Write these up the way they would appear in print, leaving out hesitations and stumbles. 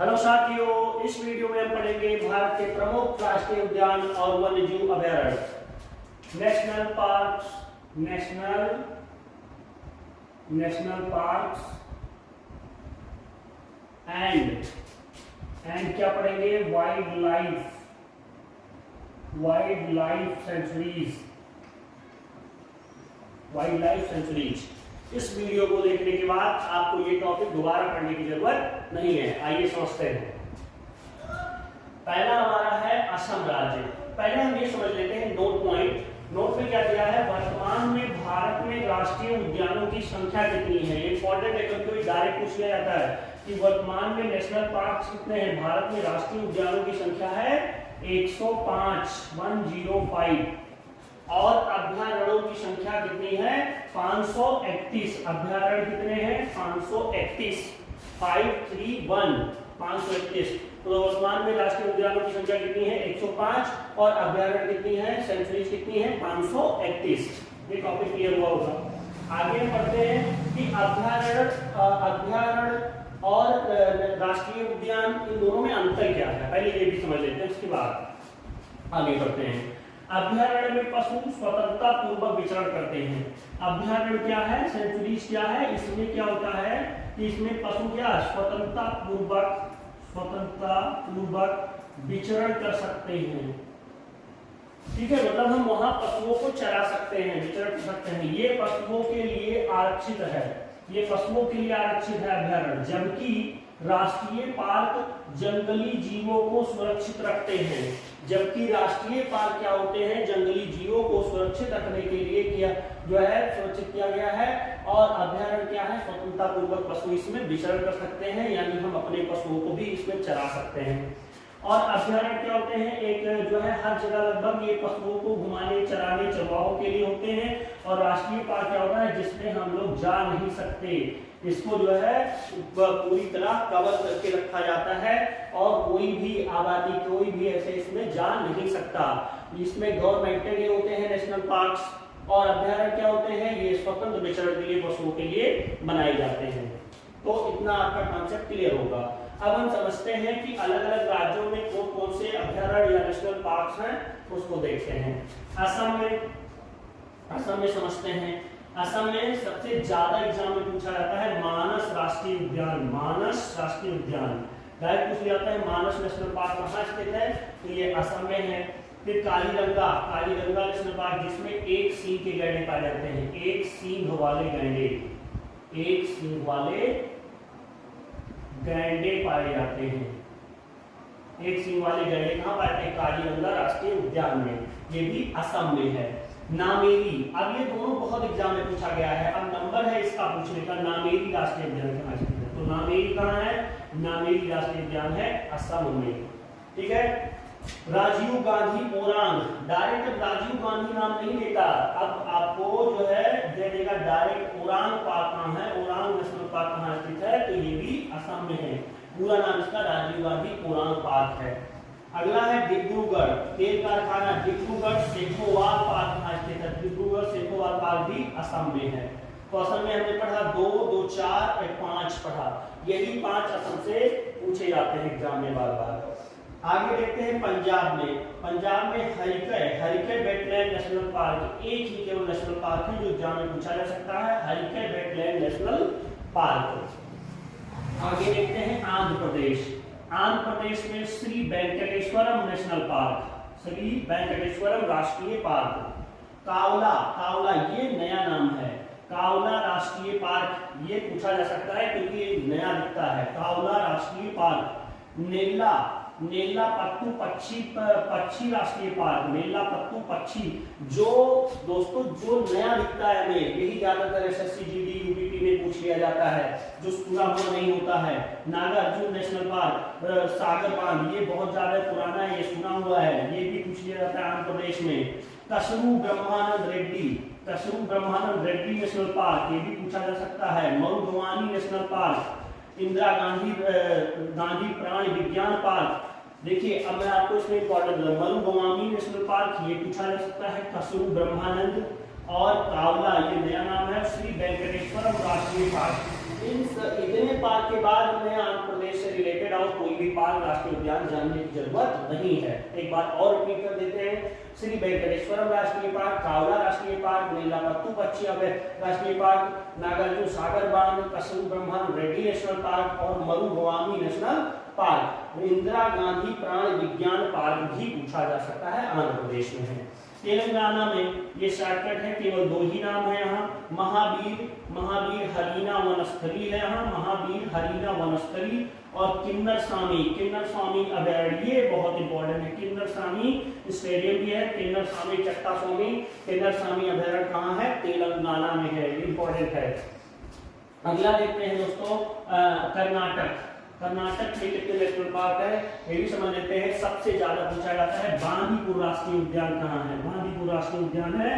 Hello साथियों, इस video में हम पढ़ेंगे भारत के प्रमुख राष्ट्रीय उद्यान और वन्यजीव अभयारण्य। नेशनल पार्क्स एंड क्या पढ़ेंगे? Wild life sanctuaries. इस वीडियो को देखने के बाद आपको ये टॉपिक दोबारा पढ़ने की जरूरत नहीं है। आइए समझते हैं। पहला हमारा है असम राज्य। पहले हम ये समझ लेते हैं नोट पॉइंट। नोट पे क्या दिया है? वर्तमान में भारत में राष्ट्रीय उद्यानों की संख्या कितनी है। ये इंपॉर्टेंट है क्योंकि डायरेक्ट पूछ लिया जाता है कि वर्तमान में नेशनल पार्क कितने हैं। भारत में राष्ट्रीय उद्यानों की संख्या है 105 और अभयारण्यों की संख्या कितनी है? 531। अभयारण्य कितने हैं? 531। 531। तो वर्तमान में राष्ट्रीय उद्यानों की संख्या कितनी है? 105 और अभयारण्य कितनी है? सेंचुरीज कितनी है? 531। ये टॉपिक क्लियर हुआ होगा। आगे पढ़ते हैं कि अभयारण्य और राष्ट्रीय उद्यान इन दोनों में अंतर क्या है। पहले ये भी समझ लेते हैं, उसके बाद आगे बढ़ते हैं। अभयारण्य में पशु स्वतंत्रता पूर्वक विचरण करते हैं। अभयारण्य क्या है? सेंचुरीज क्या है? इसमें क्या होता है कि इसमें पशु क्या स्वतंत्रता पूर्वक विचरण कर सकते हैं। ठीक है, मतलब हम वहां पशुओं को चरा सकते हैं, विचरण कर सकते हैं। ये पशुओं के लिए आरक्षित है, अभयारण्य। जबकि राष्ट्रीय पार्क जंगली जीवों को सुरक्षित रखते हैं। जबकि राष्ट्रीय पार्क क्या होते हैं? जंगली जीवों को सुरक्षित रखने के लिए सुरक्षित किया गया है। और अभयारण्य क्या है? स्वतंत्रता पूर्वक पशु इसमें विचरण कर सकते हैं, यानी हम अपने पशुओं को भी इसमें चरा सकते हैं। और अभयारण्य क्या होते हैं? एक हर जगह लगभग ये पशुओं को घुमाने, चराने, चरवाहों के लिए होते हैं। और राष्ट्रीय पार्क क्या होता है? जिसमें हम लोग जा नहीं सकते, इसको पूरी तरह कवर करके रखा जाता है और कोई भी आबादी, कोई भी ऐसे इसमें जा नहीं सकता। इसमें गवर्नमेंटेड होते हैं नेशनल पार्क्स। और अभयारण्य क्या होते हैं? ये स्वतंत्र विचरण के लिए, पशुओं के लिए बनाए जाते हैं। तो इतना आपका कॉन्सेप्ट क्लियर होगा। अब हम समझते हैं कि अलग अलग राज्यों में कौन कौन से अभयारण्य या नेशनल पार्क्स हैं, उसको देखते हैं। असम में समझते हैं। असम में सबसे ज्यादा एग्जाम में पूछा जाता है मानस राष्ट्रीय उद्यान। डायरेक्ट पूछ लिया जाता है मानस नेशनल पार्क कहाँ स्थित है, तो ये असम में है। फिर कालीरंगा नेशनल पार्क, जिसमें एक सींग के गैंडे पाए जाते हैं। एक सींग वाले गैंडे पाए जाते हैं। कहाँ पाए जाते हैं? कालीरंगा राष्ट्रीय उद्यान में। ये भी असम में है। नामेरी, अब ये दोनों बहुत एग्जाम में पूछा गया है। अब नंबर है इसका पूछने का, नामेरी राष्ट्रीय उद्यान कहाँ स्थित है। तो नामेरी कहाँ है? नामेरी राष्ट्रीय उद्यान है असम में। ठीक है। राजीव गांधी ओरांग, डायरेक्ट राजीव गांधी नाम नहीं लेता, अब आपको दे देगा डायरेक्ट ओरांग पार्क कहाँ है, ओरांग नेशनल पार्क कहाँ स्थित है, तो ये भी असम में है। पूरा नाम इसका राजीव गांधी ओरांग पार्क है। अगला है डिब्रूगढ़ तेल कारखाना, डिब्रूगढ़ सेखोवाल पार्क कहाँ स्थित है। डिब्रूगढ़ सेखोवाल पार्क भी असम में है। तो असम में हमने पढ़ा 2, 4 और 5 पढ़ा। यही 5 असम से पूछे जाते हैं एग्जाम में बार बार। आगे देखते हैं पंजाब में हरिके वेटलैंड नेशनल पार्क। एक ही केवल नेशनल पार्क है जो एग्जाम में पूछा जा सकता है, हरिके वेटलैंड नेशनल पार्क। आगे देखते हैं आंध्र प्रदेश में श्री वेंकटेश्वरम नेशनल पार्क, श्री वेंकटेश्वरम राष्ट्रीय पार्क। कावला ये नया नाम है, कावला राष्ट्रीय पार्क, ये पूछा जा सकता है क्योंकि ये नया दिखता है। कावला राष्ट्रीय पार्क। नेल्लापत्तू पक्षी राष्ट्रीय पार्क, नेल्लापत्तू पक्षी, जो दोस्तों जो नया दिखता है हमें, यही ज्यादातर एसएससी जीडी यूपीपी में पूछ लिया जाता है, जो पूरा हुआ नहीं होता है। नागार्जुन नेशनल पार्क, सागर बांध, ये बहुत ज्यादा पुराना है, ये सुना हुआ है, ये भी पूछ लिया जाता है आंध्र प्रदेश में। कसरू ब्रह्मानंद रेड्डी नेशनल पार्क, ये भी पूछा जा सकता है। मरुभवानी नेशनल पार्क, इंदिरा गांधी प्राणी विज्ञान पार्क। देखिए अब मैं आपको इसमें इंपॉर्टेंट मरुभवानी नेशनल पार्क, ये पूछा जा सकता है। कसरू ब्रह्मानंद और कावला, ये नया नाम है। श्री वेंकटेश्वरम राष्ट्रीय पार्क। इन इतने पार्क के बाद हमने आंध्र प्रदेश से रिलेटेड और और कोई भी पार्क राष्ट्रीय उद्यान जानने की जरूरत नहीं है। एक बार और रिपीट कर देते हैं, श्री वेंकटेश्वरम राष्ट्रीय पार्क, कावला राष्ट्रीय पार्क, नेल्लापत्तू पक्षी राष्ट्रीय पार्क, नागार्जुन सागर बांध, कसरू ब्रह्मन रेड्डी नेशनल पार्क और मरुगवामी नेशनल पार्क। इंदिरा गांधी प्राण विज्ञान पार्क भी पूछा जा सकता है, आंध्र प्रदेश में है। तेलंगाना में ये शॉर्टकट है, केवल 2 ही नाम है यहाँ, महावीर हरीना वनस्थली है यहाँ, महावीर हरीना वनस्थली और किन्नर स्वामी अभयारण्य, ये बहुत इंपॉर्टेंट है। किन्नर स्वामी स्टेडियम भी है, किन्नर स्वामी अभयारण्य कहाँ है? तेलंगाना में है, इंपॉर्टेंट है। अगला देखते हैं दोस्तों, कर्नाटक में कितने नेशनल पार्क है ये भी समझ लेते हैं। सबसे ज्यादा पूछा जाता है बांदीपुर राष्ट्रीय उद्यान कहाँ है? बांदीपुर राष्ट्रीय उद्यान है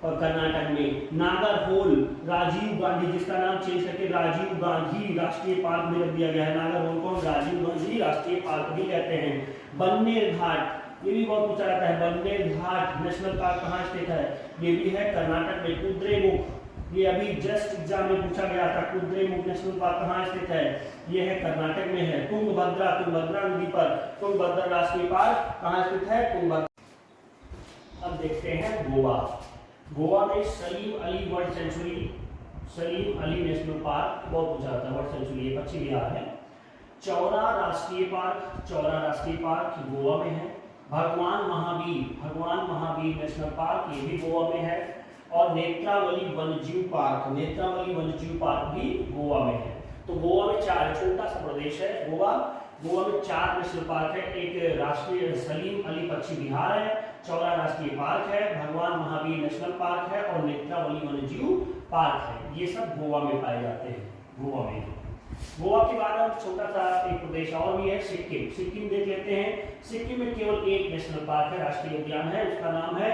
और कर्नाटक में। नागरहोल राजीव गांधी, जिसका नाम चेंज करके राजीव गांधी राष्ट्रीय पार्क में रख दिया गया है। नागरहोल को राजीव गांधी राष्ट्रीय पार्क भी कहते हैं। बन्नेर घाट, ये भी बहुत पूछा जाता है। बन्नेर घाट नेशनल पार्क कहाँ स्थित है? ये भी है कर्नाटक में। कुद्रेमुख, ये अभी जस्ट एग्जाम में पूछा गया था, कुद्रेमुख नेशनल पार्क कहाँ स्थित है? ये है कर्नाटक में है। तुंगभद्रा नदी पर तुंगभद्रा राष्ट्रीय पार्क कहाँ स्थित है? तुंगभद्रा। अब देखते हैं गोवा में Salim Ali world century, Salim Ali national park बहुत पूछा जाता है, वर्ल्ड सेंचुरी ये पश्चिम बिहार है। चौरा राष्ट्रीय पार्क गोवा में है। भगवान महावीर नेशनल पार्क, ये भी गोवा में है। और नेत्रावली वन्यजीव पार्क भी गोवा में है। तो गोवा में 4, छोटा सा प्रदेश है गोवा में 4 नेशनल पार्क है। एक राष्ट्रीय सलीम अली पक्षी विहार है, चौरा राष्ट्रीय पार्क है, भगवान महावीर नेशनल पार्क है और नेत्रावली वन्यजीव पार्क है। ये सब गोवा में पाए जाते हैं। गोवा के बाद हम छोटा सा एक प्रदेश और भी है, सिक्किम देख लेते हैं। सिक्किम में केवल एक नेशनल पार्क है, राष्ट्रीय उद्यान है, उसका नाम है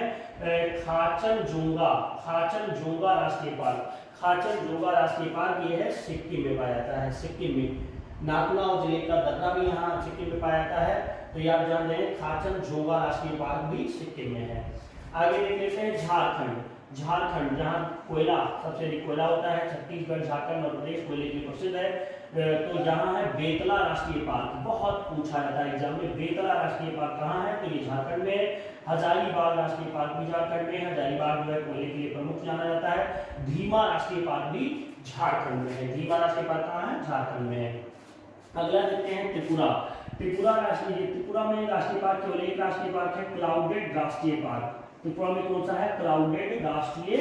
खाचनजोंगा राष्ट्रीय पार्क। खाचनजोंगा राष्ट्रीय पार्क ये है सिक्किम में पाया जाता है। सिक्किम में नाथुला और जिले का दर्रा भी यहाँ सिक्किम में पाया जाता है, तो ये आप जान रहे हैं। खाचनजोंगा राष्ट्रीय पार्क भी सिक्किम में है। आगे देख लेते हैं झारखंड, जहाँ कोयला सबसे अधिक कोयला होता है। छत्तीसगढ़, झारखंड, मध्य प्रदेश कोयले के प्रसिद्ध है। तो यहाँ है बेतला राष्ट्रीय पार्क, बहुत पूछा जाता है एग्जाम में। बेतला राष्ट्रीय पार्क कहाँ है? तो ये झारखंड में। हजारीबाग राष्ट्रीय पार्क भी झारखंड में है। हजारीबाग जो है कोयले के लिए प्रमुख जाना जाता है। धीमा राष्ट्रीय पार्क भी झारखंड में है। धीमा राष्ट्रीय पार्क कहाँ है? झारखंड में है। अगला देखते हैं त्रिपुरा में राष्ट्रीय पार्क केवल एक राष्ट्रीय पार्क है, क्लाउडेड राष्ट्रीय पार्क। त्रिपुरा में कौन सा है? क्लाउडेड राष्ट्रीय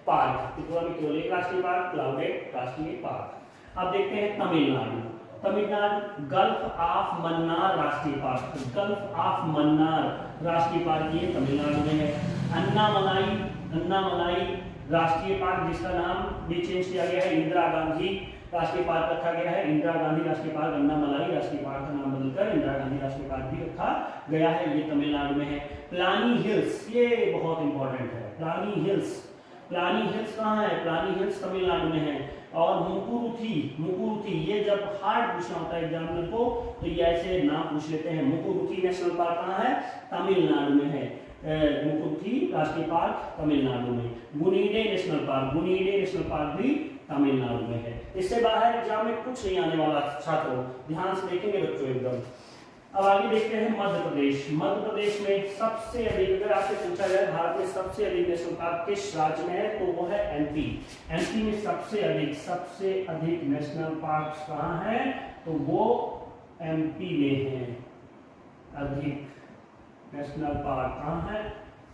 पार्क। त्रिपुरा में केवल एक राष्ट्रीय पार्क, क्लाउडेड राष्ट्रीय पार्क। अब देखते हैं तमिलनाडु, गल्फ ऑफ मन्नार राष्ट्रीय पार्क। गल्फ ऑफ मन्नार राष्ट्रीय पार्क ये तमिलनाडु में है। अन्नामलाई राष्ट्रीय पार्क, जिसका नाम भी चेंज किया गया है, इंदिरा गांधी राष्ट्रीय पार्क रखा गया है। इंदिरा गांधी राष्ट्रीय पार्क, अन्नामलाई राष्ट्रीय पार्क का नाम बदलकर इंदिरा गांधी राष्ट्रीय पार्क भी रखा गया है, ये तमिलनाडु में है। प्लानी हिल्स, ये बहुत इंपॉर्टेंट है। प्लानी हिल्स कहाँ है? प्लानी हिल्स तमिलनाडु में है। और मुकुरुथी, ये जब हार्ड पूछना होता है एग्जामिनर को तो ये ऐसे नाम पूछ लेते हैं। मुकुरुथी नेशनल पार्क कहाँ है? तमिलनाडु में है। मुकुरुथी राष्ट्रीय पार्क तमिलनाडु में। गुनीडे नेशनल पार्क भी तमिलनाडु में है। इससे बाहर एग्जाम में कुछ नहीं आने वाला छात्रों, ध्यान से देखेंगे बच्चों एकदम। अब आगे देखते हैं मध्य प्रदेश में सबसे अधिक, अगर आपसे पूछा जाए भारत में सबसे अधिक नेशनल पार्क किस राज्य में है, तो वो है एमपी में सबसे अधिक नेशनल पार्क कहाँ है? तो वो एमपी में है। अधिक नेशनल पार्क कहाँ है?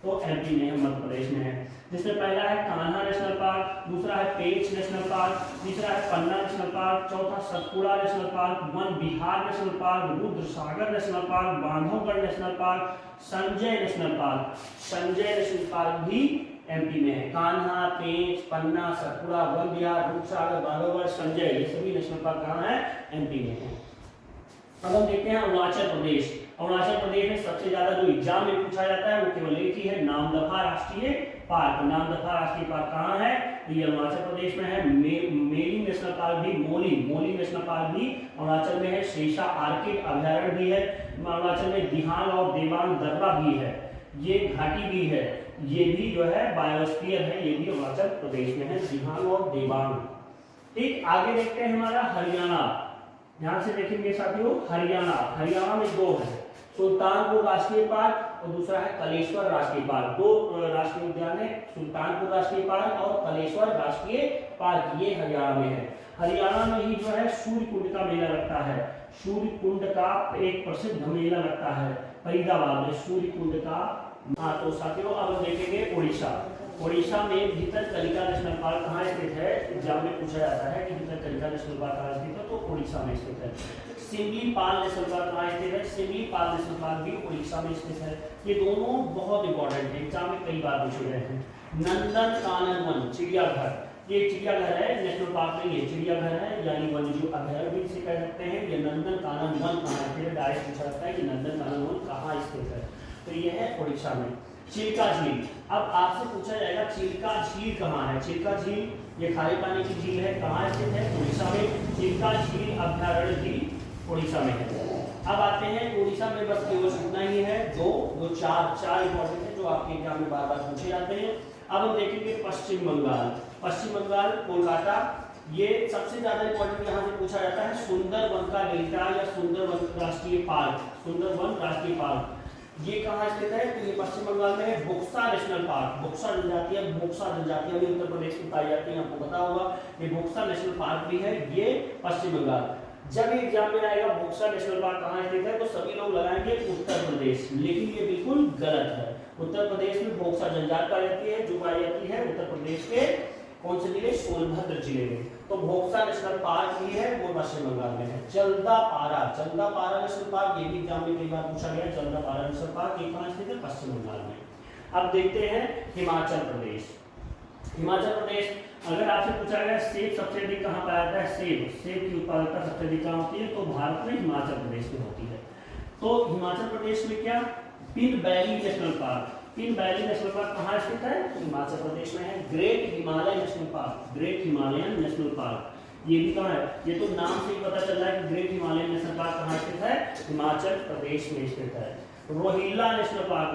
तो एमपी में है, मध्य प्रदेश में है। जिसमें पहला है कान्हा नेशनल पार्क, दूसरा है पेंच नेशनल पार्क, तीसरा है पन्ना नेशनल पार्क, चौथा Satpura national park, Van Vihar national park, Rudrasagar national park, Bandhavgarh national park, Sanjay national park भी एमपी में है। कान्हा, पेंच, पन्ना, सतपुड़ा, वन विहार, रुद्रसागर, बांधवगढ़, संजय, ये सभी नेशनल पार्क कहाँ है? एमपी में है। अब हम देखते हैं अरुणाचल प्रदेश में सबसे ज्यादा जो एग्जाम में पूछा जाता है वो केवल एक ही है, नामदफा राष्ट्रीय पार्क। नामदफा राष्ट्रीय पार्क कहाँ है? तो ये अरुणाचल प्रदेश में है। मेली नेशनल पार्क भी, मोली नेशनल पार्क भी अरुणाचल में है। शेषा आर्किड अभयारण्य भी है अरुणाचल में। दिहांग और देवांग दर्रा भी है, ये घाटी भी है, ये भी जो है बायोस्फीयर है, ये भी अरुणाचल प्रदेश में है, दिहांग और देवांग। ठीक, आगे देखते हैं हमारा ध्यान से देखेंगे साथियों, हरियाणा, हरियाणा में दो है, सुल्तानपुर राष्ट्रीय पार्क और दूसरा है कलेश्वर राष्ट्रीय पार्क। दो राष्ट्रीय उद्यान है, सुल्तानपुर राष्ट्रीय पार्क और कलेश्वर राष्ट्रीय पार्क, ये हरियाणा में है। हरियाणा में ही जो है सूर्य कुंड का मेला लगता है, सूर्य कुंड का एक प्रसिद्ध मेला लगता है फरीदाबाद में, सूर्य कुंड का। हाँ तो साथियों अब देखेंगे उड़ीसा। उड़ीसा में भितरकनिका नेशनल पार्क कहाँ स्थित है, एग्जाम में पूछा जाता है कि भितरकनिका नेशनल पार्क कहाँ स्थित है, तो उड़ीसा में स्थित है। सिमलीपाल नेशनल पार्क कहाँ स्थित है, सिमलीपाल नेशनल पार्क भी उड़ीसा में स्थित है। ये दोनों बहुत इंपॉर्टेंट है, एग्जाम में कई बार पूछे गए हैं। नंदनकानन वन चिड़ियाघर, ये चिड़ियाघर है, नेशनल पार्क नहीं है, चिड़ियाघर है, यानी वन्यजीव अभयारण्य भी इसे कह सकते हैं। ये नंदनकानन वन कहाँ है, डायरेक्ट पूछा जाता है कि नंदनकानन वन कहाँ स्थित है, तो ये है उड़ीसा में। चिल्का झील, अब आपसे पूछा जाएगा चिल्का झील कहाँ है। चिल्का झील ये खारे पानी की झील है, कहाँ स्थित है, उड़ीसा में। चिल्का झील अभयारण्य भी उड़ीसा में है। अब आते हैं उड़ीसा में बस केवल इतना ही है, दो चार इंपॉर्टेंट है जो आपके एग्जाम में बार बार पूछे जाते हैं। अब हम देखेंगे पश्चिम बंगाल। पश्चिम बंगाल कोलकाता, ये सबसे ज्यादा इंपॉर्टेंट यहाँ से पूछा जाता है सुंदरवन का डेल्टा या सुंदरवन राष्ट्रीय पार्क, सुंदरवन राष्ट्रीय पार्क ये कहाँ स्थित है, तो ये पश्चिम बंगाल में है। बुक्सा नेशनल पार्क, बुक्सा जनजातियां भी उत्तर प्रदेश में पाई जाती है, आपको पता होगा। ये बुक्सा नेशनल पार्क भी है, ये पश्चिम बंगाल। जब एग्जाम में आएगा बुक्सा नेशनल पार्क कहाँ स्थित है, तो सभी लोग लगाएंगे उत्तर प्रदेश, लेकिन ये बिल्कुल गलत है। उत्तर प्रदेश में बुक्सा जनजाति पाई जाती है, जो पाई जाती है उत्तर प्रदेश के कौन से जिले, सोनभद्र जिले में। तो भोक्सा नेशनल पार्क भी है, वो पश्चिम बंगाल में है। जल्दापारा नेशनल पार्क, ये भी एग्जाम में कई बार पूछा गया, जल्दापारा नेशनल पार्क ये कहाँ स्थित है, पश्चिम बंगाल में। अब देखते हैं हिमाचल प्रदेश। हिमाचल प्रदेश अगर आपसे पूछा गया सेब सबसे अधिक कहाँ पाया जाता है, सेब की उत्पादकता सबसे अधिक कहाँ होती है, तो भारत में हिमाचल प्रदेश में होती है। तो हिमाचल प्रदेश में क्या, pin valley national park, pin valley national park कहाँ स्थित है, हिमाचल प्रदेश में है। Great Himalaya national park, great Himalayan national park ये भी कहाँ है, ये तो नाम से ही पता चल रहा है कि ग्रेट हिमालयन नेशनल पार्क कहाँ स्थित है, हिमाचल प्रदेश में स्थित है। रोहिल्ला नेशनल पार्क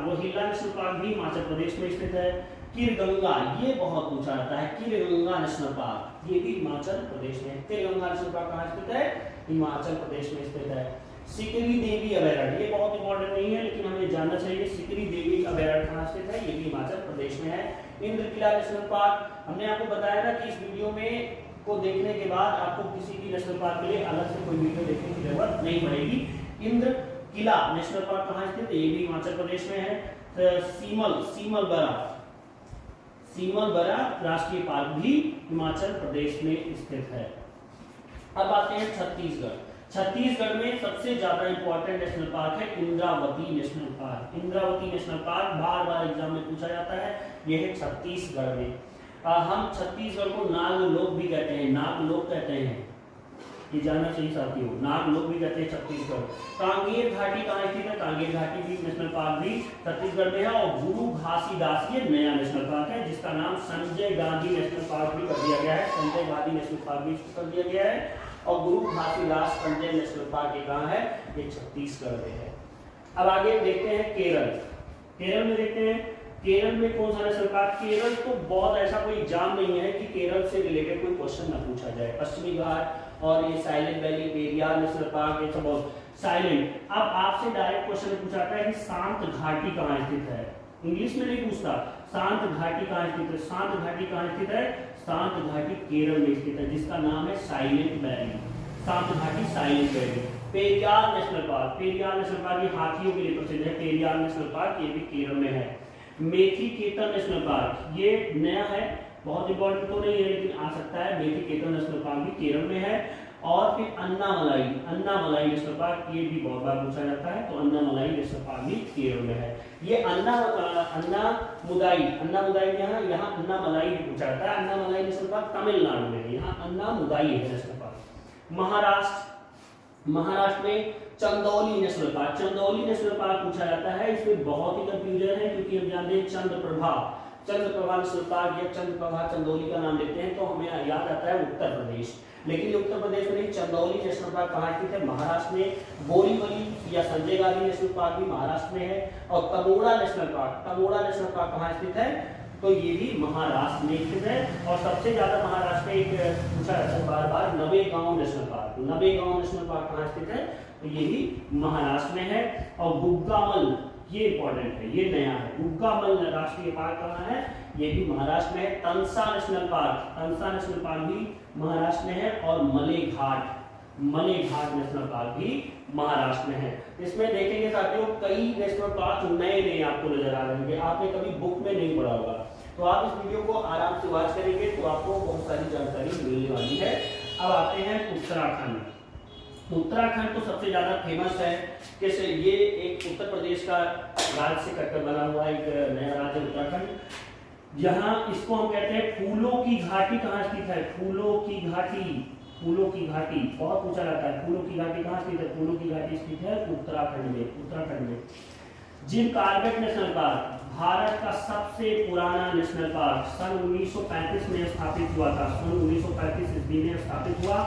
भी हिमाचल प्रदेश में स्थित है। किरगंगा, ये बहुत पूछा जाता है, किरगंगा नेशनल पार्क ये भी हिमाचल प्रदेश में है। किरगंगा नेशनल पार्क कहाँ स्थित है, हिमाचल प्रदेश में स्थित है। सिकरी देवी अभयारण्य, ये बहुत इंपॉर्टेंट नहीं है लेकिन हमें जानना चाहिए, सिकरी देवी अभयारण्य कहाँ स्थित है, ये भी हिमाचल प्रदेश में है। इंद्रकिला नेशनल पार्क, हमने आपको बताया ना कि इस वीडियो में को देखने के बाद आपको किसी भी नेशनल पार्क के लिए अलग से कोई वीडियो देखने की जरूरत नहीं पड़ेगी। इंद्रकिला नेशनल पार्क कहाँ स्थित है, ये भी हिमाचल प्रदेश में है। सीमलबरा राष्ट्रीय पार्क भी हिमाचल प्रदेश में स्थित है। अब आते हैं छत्तीसगढ़ में सबसे ज्यादा इंपॉर्टेंट नेशनल पार्क है Indravati national park. Indravati national park बार बार एग्जाम में पूछा जाता है, यह है छत्तीसगढ़ में। हम छत्तीसगढ़ को नागलोक भी कहते हैं, नागलोक कहते हैं, ये जानना चाहिए साथियों, नागलोक भी कहते हैं छत्तीसगढ़। कांगेर घाटी कहाँ स्थित है, कांगेर घाटी भी नेशनल पार्क भी छत्तीसगढ़ में है। और गुरु घासीदास ये नया नेशनल पार्क है जिसका नाम संजय गांधी नेशनल पार्क भी कर दिया गया है, संजय गांधी नेशनल पार्क भी कर दिया गया है। और गुरु घासीदास संजय नेशनल पार्क ये कहाँ है, ये छत्तीसगढ़ में है। अब आगे देखते हैं केरल में देखते हैं केरल में कौन सा नेशनल पार्क। केरल तो बहुत ऐसा कोई एग्जाम नहीं है कि केरल से रिलेटेड कोई क्वेश्चन ना पूछा जाए। पश्चिमी घाट और ये silent valley, Periyar national park, ये सब बहुत साइलेंट। अब आपसे डायरेक्ट क्वेश्चन पूछा है कि शांत घाटी कहाँ स्थित है, इंग्लिश में नहीं पूछता, शांत घाटी कहाँ स्थित है। शांत घाटी कहाँ स्थित है, शांत घाटी केरल में स्थित है जिसका नाम है साइलेंट वैली, शांत घाटी silent valley. Periyar national park ये हाथियों के लिए प्रसिद्ध है, पेरियार नेशनल पार्क ये भी केरल में है। मेथीकेतन नेशनल पार्क ये नया है, बहुत इंपॉर्टेंट तो नहीं है लेकिन आ सकता है, मेथीकेतन नेशनल पार्क भी केरल में है। और फिर अन्नामलाई नेशनल पार्क ये भी बहुत बार पूछा जाता है, तो अन्नामलाई नेशनल पार्क भी केरल में है। ये अन्नामुदाई यहाँ अन्नामलाई भी पूछा जाता है। अन्नामलाई नेशनल पार्क तमिलनाडु में है, यहाँ अन्नामुदाई है नेशनल पार्क। महाराष्ट्र में चंदौली नेशनल पार्क पूछा जाता है। इसमें बहुत ही कंफ्यूजन है क्योंकि हम जानते हैं चंद्रप्रभा नेशनल पार्क या चंद्रप्रभा चंदौली का नाम लेते हैं तो हमें याद आता है उत्तर प्रदेश, लेकिन उत्तर प्रदेश में नहीं। चंदौली नेशनल पार्क कहाँ स्थित है, महाराष्ट्र में। बोरीवली या संजय गांधी नेशनल पार्क भी महाराष्ट्र में है। और तमोड़ा नेशनल पार्क कहाँ स्थित है, तो ये भी महाराष्ट्र में स्थित है। और सबसे ज्यादा महाराष्ट्र में एक पूछा जाता है बार बार, Navegaon national park. Navegaon national park कहाँ स्थित है, तो ये भी महाराष्ट्र में है। और गुग्गामल, ये इंपॉर्टेंट है, ये नया है, गुग्गामल राष्ट्रीय पार्क कहाँ है, ये भी महाराष्ट्र में है। Tansa national park, Tansa national park भी महाराष्ट्र में है। और मलेघाट, मलेघाट नेशनल पार्क भी महाराष्ट्र में है। इसमें देखेंगे साथियों कई नेशनल पार्क नए नए आपको नजर आ रहे हैं, आपने कभी बुक में नहीं पढ़ा होगा। तो आप इस वीडियो को आराम से वॉच करेंगे तो आपको बहुत सारी जानकारी मिलने वाली है। अब आते हैं उत्तराखंड। उत्तराखंड तो सबसे ज्यादा फेमस है, कैसे, ये एक उत्तर प्रदेश का राज्य से कटकर बना हुआ एक नया राज्य उत्तराखंड। यहाँ इसको हम कहते हैं फूलों की घाटी। कहाँ स्थित है, फूलों की घाटी, फूलों की घाटी बहुत पूछा जाता है। फूलों की घाटी कहाँ स्थित है, फूलों की घाटी स्थित है उत्तराखंड में, उत्तराखंड में। Jim Corbett national park Bharat का सबसे पुराना नेशनल पार्क, सन 1935 में स्थापित हुआ था, सन 1935 ईस्वी में स्थापित हुआ।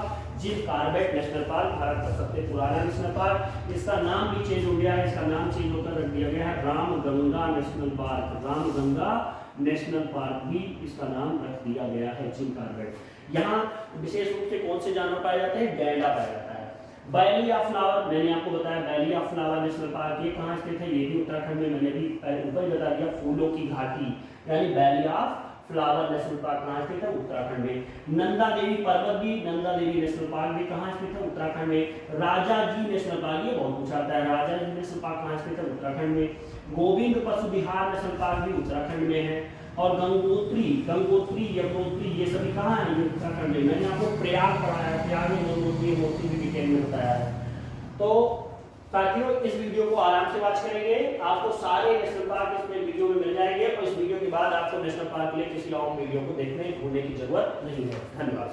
Jim Corbett national park Bharat का सबसे पुराना नेशनल पार्क। इसका नाम भी चेंज हो गया है, इसका नाम चेंज होकर रख दिया गया है Ramganga national park. Ramganga national park भी इसका नाम रख दिया गया है, जिम कॉर्बेट। यहाँ विशेष रूप से कौन से जानवर पाए जाते हैं, गैंडा पाया जाता है। वैली ऑफ फ्लावर, मैंने आपको बताया valley of flower national park, ये कहाँ स्थित है, ये भी उत्तराखंड में। मैंने भी ऊपर बता दिया फूलों की घाटी यानी valley of flower national park कहाँ स्थित है, उत्तराखंड में। नंदा देवी पर्वत भी, नंदा देवी नेशनल पार्क भी कहाँ स्थित है, उत्तराखंड में। राजा जी नेशनल पार्क, ये बहुत पूछा जाता है, राजा जी नेशनल पार्क कहाँ स्थित है, उत्तराखंड में। गोविंद पशु विहार नेशनल पार्क भी उत्तराखंड में है। और गंगोत्री, गंगोत्री, यमुनोत्री, ये सभी कहाँ है, ये उत्तराखंड में। मैंने आपको प्रयाग पढ़ाया है, प्रयाग में गंगोत्री यमुनोत्री भी डिटेल में बताया है। तो साथियों इस वीडियो को आराम से वॉच करेंगे, आपको सारे नेशनल पार्क इसमें वीडियो में मिल जाएंगे। और इस वीडियो के बाद आपको नेशनल पार्क के लिए किसी और वीडियो को देखने ढूंढने की जरूरत नहीं है। धन्यवाद।